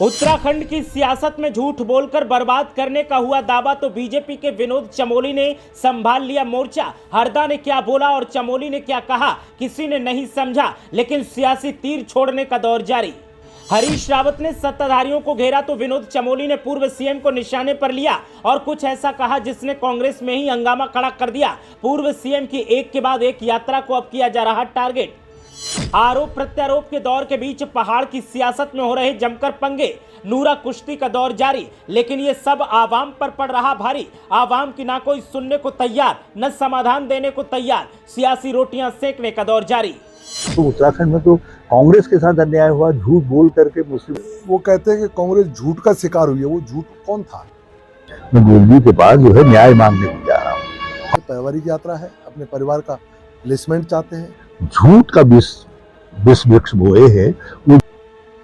उत्तराखंड की सियासत में झूठ बोलकर बर्बाद करने का हुआ दावा तो बीजेपी के विनोद चमोली ने संभाल लिया मोर्चा। हरदा ने क्या बोला और चमोली ने क्या कहा किसी ने नहीं समझा, लेकिन सियासी तीर छोड़ने का दौर जारी। हरीश रावत ने सत्ताधारियों को घेरा तो विनोद चमोली ने पूर्व सीएम को निशाने पर लिया और कुछ ऐसा कहा जिसने कांग्रेस में ही हंगामा खड़ा कर दिया। पूर्व सीएम की एक के बाद एक यात्रा को अब किया जा रहा टारगेट। आरोप प्रत्यारोप के दौर के बीच पहाड़ की सियासत में हो रहे जमकर पंगे, नूरा कुश्ती का दौर जारी, लेकिन ये सब आवाम पर पड़ रहा भारी। आवाम की ना कोई सुनने को तैयार, न समाधान देने को तैयार, सियासी रोटियां सेकने का दौर जारी। तो उत्तराखंड में तो कांग्रेस के साथ अन्याय हुआ, झूठ बोल करके मुस्लिम। वो कहते हैं कि कांग्रेस झूठ का शिकार हुई है। वो झूठ कौन था? मैं गोलजी के पास जो है न्याय मांगने को जा रहा हूँ। पारिवारिक यात्रा है, अपने परिवार का प्लेसमेंट चाहते हैं। झूठ का विष वृक्ष बोए है। वो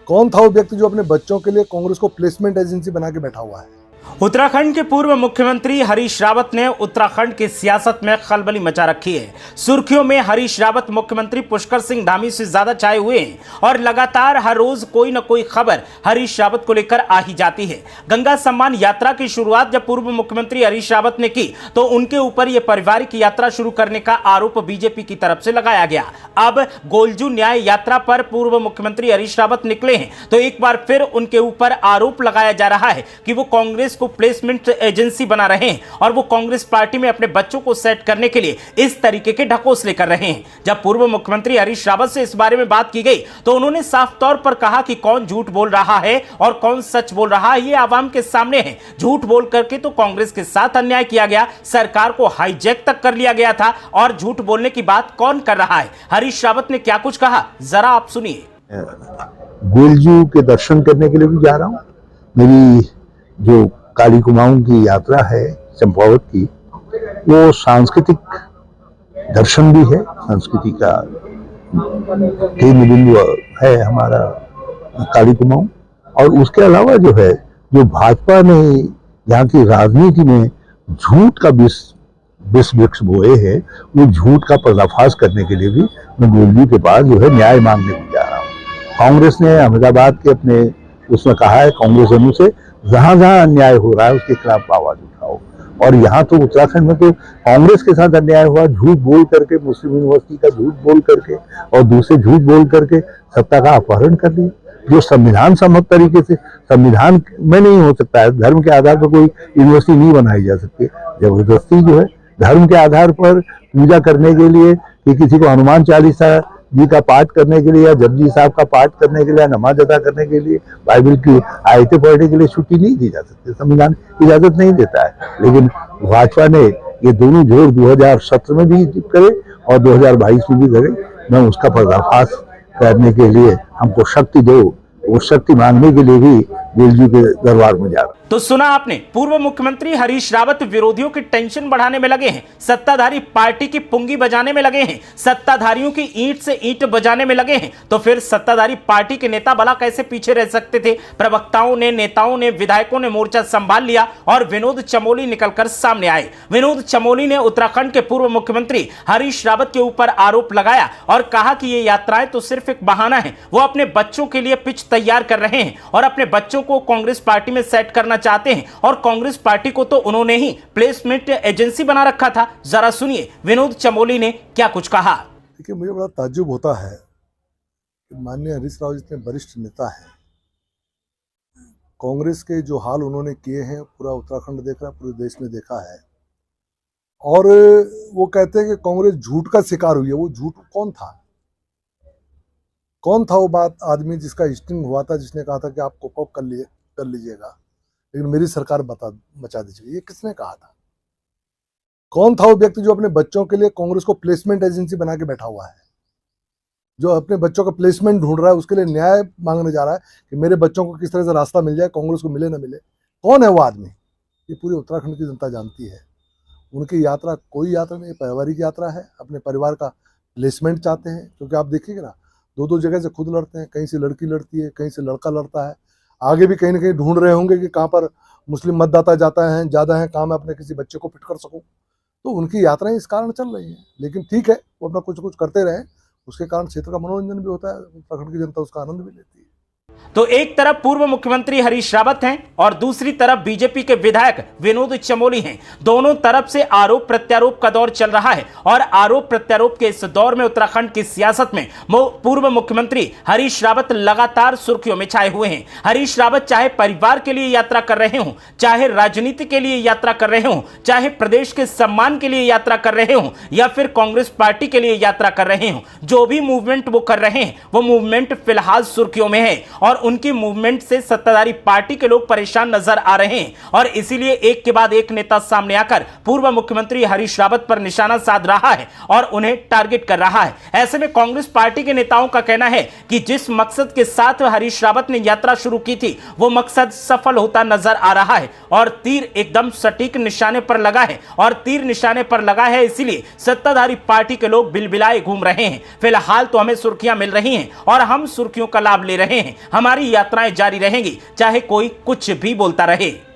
कौन था वो व्यक्ति जो अपने बच्चों के लिए कांग्रेस को प्लेसमेंट एजेंसी बना के बैठा हुआ है? उत्तराखंड के पूर्व मुख्यमंत्री हरीश रावत ने उत्तराखंड की सियासत में खलबली मचा रखी है। सुर्खियों में हरीश रावत मुख्यमंत्री पुष्कर सिंह धामी से ज्यादा छाए हुए हैं और लगातार हर रोज कोई न कोई खबर हरीश रावत को लेकर आ ही जाती है। गंगा सम्मान यात्रा की शुरुआत जब पूर्व मुख्यमंत्री हरीश रावत ने की तो उनके ऊपर यह पारिवारिक यात्रा शुरू करने का आरोप बीजेपी की तरफ से लगाया गया। अब गोलजू न्याय यात्रा पर पूर्व मुख्यमंत्री हरीश रावत निकले हैं तो एक बार फिर उनके ऊपर आरोप लगाया जा रहा है कि वो कांग्रेस को प्लेसमेंट एजेंसी बना रहे हैं और वो कांग्रेस पार्टी में अपने बच्चों को सेट करने के लिए इस तरीके के ढकोसले कर रहे हैं। जब पूर्व मुख्यमंत्री हरीश रावत से इस बारे में बात की गई तो उन्होंने साफ तौर पर कहा कि कौन झूठ बोल रहा है और कौन सच बोल रहा है ये आवाम के सामने है। झूठ बोल करके तो कांग्रेस के साथ अन्याय किया गया, सरकार को हाईजैक तक कर लिया गया था और झूठ बोलने की बात कौन कर रहा है? हरीश रावत ने क्या कुछ कहा, जरा आप सुनिए। गोलजू के दर्शन करने के लिए भी जा रहा हूँ। मेरी जो काली कुमाऊं की यात्रा है चंपावत की, वो सांस्कृतिक दर्शन भी है, संस्कृति का केंद्र बिंदु है हमारा काली कुमाऊं। और उसके अलावा जो है, जो भाजपा ने यहाँ की राजनीति में झूठ का विष वृक्ष बोए है, वो झूठ का पर्दाफाश करने के लिए भी मैं गोलजी के पास जो है न्याय मांगने को जा रहा हूँ। कांग्रेस ने अहमदाबाद के अपने उसमें कहा है, कांग्रेस जनों से जहां जहां अन्याय हो रहा है उसके खिलाफ आवाज उठाओ। और यहाँ तो उत्तराखंड में तो कांग्रेस के साथ अन्याय हुआ, झूठ बोल करके, मुस्लिम यूनिवर्सिटी का झूठ बोल करके और दूसरे झूठ बोल करके सत्ता का अपहरण कर दिया, जो संविधान सम्मत तरीके से संविधान में नहीं हो सकता है। धर्म के आधार पर कोई यूनिवर्सिटी नहीं बनाई जा सकती। जबरदस्ती जो है धर्म के आधार पर पूजा करने के लिए कि किसी को हनुमान चालीसा जी का पाठ करने के लिए या जपजी साहब का पाठ करने के लिए या नमाज अदा करने के लिए, बाइबल की आयतें पढ़ने के लिए छुट्टी नहीं दी जा सकती, संविधान इजाजत नहीं देता है। लेकिन भाजपा ने ये दोनों जोड़ 2017 में भी करे और 2022 में भी करे। मैं उसका पर्दाफाश करने के लिए हमको शक्ति दो, वो शक्ति मांगने के लिए भी गोलजी के दरबार में जा रहा। तो सुना आपने, पूर्व मुख्यमंत्री हरीश रावत विरोधियों की टेंशन बढ़ाने में लगे हैं, सत्ताधारी पार्टी की पुंगी बजाने में लगे हैं, सत्ताधारियों की ईंट से ईंट बजाने में लगे हैं। तो फिर सत्ताधारी पार्टी के नेता भला कैसे पीछे रह सकते थे? प्रवक्ताओं ने, नेताओं ने, विधायकों ने मोर्चा संभाल लिया और विनोद चमोली निकलकर सामने आए। विनोद चमोली ने उत्तराखंड के पूर्व मुख्यमंत्री हरीश रावत के ऊपर आरोप लगाया और कहा कि ये यात्राएं तो सिर्फ एक बहाना है। वो अपने बच्चों के लिए पिच तैयार कर रहे हैं और अपने बच्चों को कांग्रेस पार्टी में सेट करना चाहते हैं और कांग्रेस पार्टी को तो उन्होंने ही प्लेसमेंट एजेंसी बना रखा था। जरा सुनिए विनोद चमोली ने क्या कुछ कहा। देखिए, मुझे बड़ा ताज्जुब होता है कि माननीय हरीश रावत जितने वरिष्ठ नेता हैं, कांग्रेस के जो हाल उन्होंने किए हैं पूरा उत्तराखंड देख रहा है, पूरे देश में देखा है, और वो कहते हैं कि कांग्रेस झूठ का शिकार हुई है। वो झूठ कौन था? कौन था वो बात आदमी जिसका स्टिंग हुआ था, जिसने कहा था कि आप कोप अप कर लीजिएगा लेकिन मेरी सरकार बचा दीजिएगा? ये किसने कहा था? कौन था वो व्यक्ति जो अपने बच्चों के लिए कांग्रेस को प्लेसमेंट एजेंसी बना के बैठा हुआ है, जो अपने बच्चों का प्लेसमेंट ढूंढ रहा है, उसके लिए न्याय मांगने जा रहा है कि मेरे बच्चों को किस तरह से रास्ता मिल जाए, कांग्रेस को मिले ना मिले? कौन है वो आदमी? ये पूरी उत्तराखंड की जनता जानती है। उनकी यात्रा कोई यात्रा नहीं, पारिवारिक यात्रा है, अपने परिवार का प्लेसमेंट चाहते हैं। क्योंकि आप देखिएगा ना, दो जगह से खुद लड़ते हैं, कहीं से लड़की लड़ती है, कहीं से लड़का लड़ता है। आगे भी कहीं ना कहीं ढूंढ रहे होंगे कि कहाँ पर मुस्लिम मतदाता ज़्यादा हैं, कहाँ मैं अपने किसी बच्चे को फिट कर सकूं। तो उनकी यात्राएं इस कारण चल रही हैं। लेकिन ठीक है, वो अपना कुछ करते रहे, उसके कारण क्षेत्र का मनोरंजन भी होता है, उत्तराखंड की जनता उसका आनंद भी लेती है। तो एक तरफ पूर्व मुख्यमंत्री हरीश रावत हैं और दूसरी तरफ बीजेपी के विधायक विनोद चमोली हैं। दोनों तरफ से आरोप प्रत्यारोप का दौर चल रहा है और आरोप प्रत्यारोप के इस दौर में उत्तराखंड की सियासत में पूर्व मुख्यमंत्री हरीश रावत लगातार सुर्खियों में छाए हुए हैं। हरीश रावत चाहे परिवार के लिए यात्रा कर रहे हों, चाहे राजनीति के लिए यात्रा कर रहे हों, चाहे प्रदेश के सम्मान के लिए यात्रा कर रहे हों या फिर कांग्रेस पार्टी के लिए यात्रा कर रहे हों, जो भी मूवमेंट वो कर रहे हैं वो मूवमेंट फिलहाल सुर्खियों में है और उनकी मूवमेंट से सत्ताधारी पार्टी के लोग परेशान नजर आ रहे हैं और इसीलिए एक के बाद एक नेता सामने आकर पूर्व मुख्यमंत्री हरीश रावत पर निशाना साध रहा है और उन्हें टारगेट कर रहा है। ऐसे में कांग्रेस पार्टी के नेताओं का कहना है कि जिस मकसद के साथ हरीश रावत ने यात्रा शुरू की थी वो मकसद सफल होता नजर आ रहा है और तीर एकदम सटीक निशाने पर लगा है और तीर निशाने पर लगा है, इसीलिए सत्ताधारी पार्टी के लोग बिलबिलाए घूम रहे हैं। फिलहाल तो हमें सुर्खियां मिल रही हैं और हम सुर्खियों का लाभ ले रहे हैं। हमारी यात्राएं जारी रहेंगी चाहे कोई कुछ भी बोलता रहे।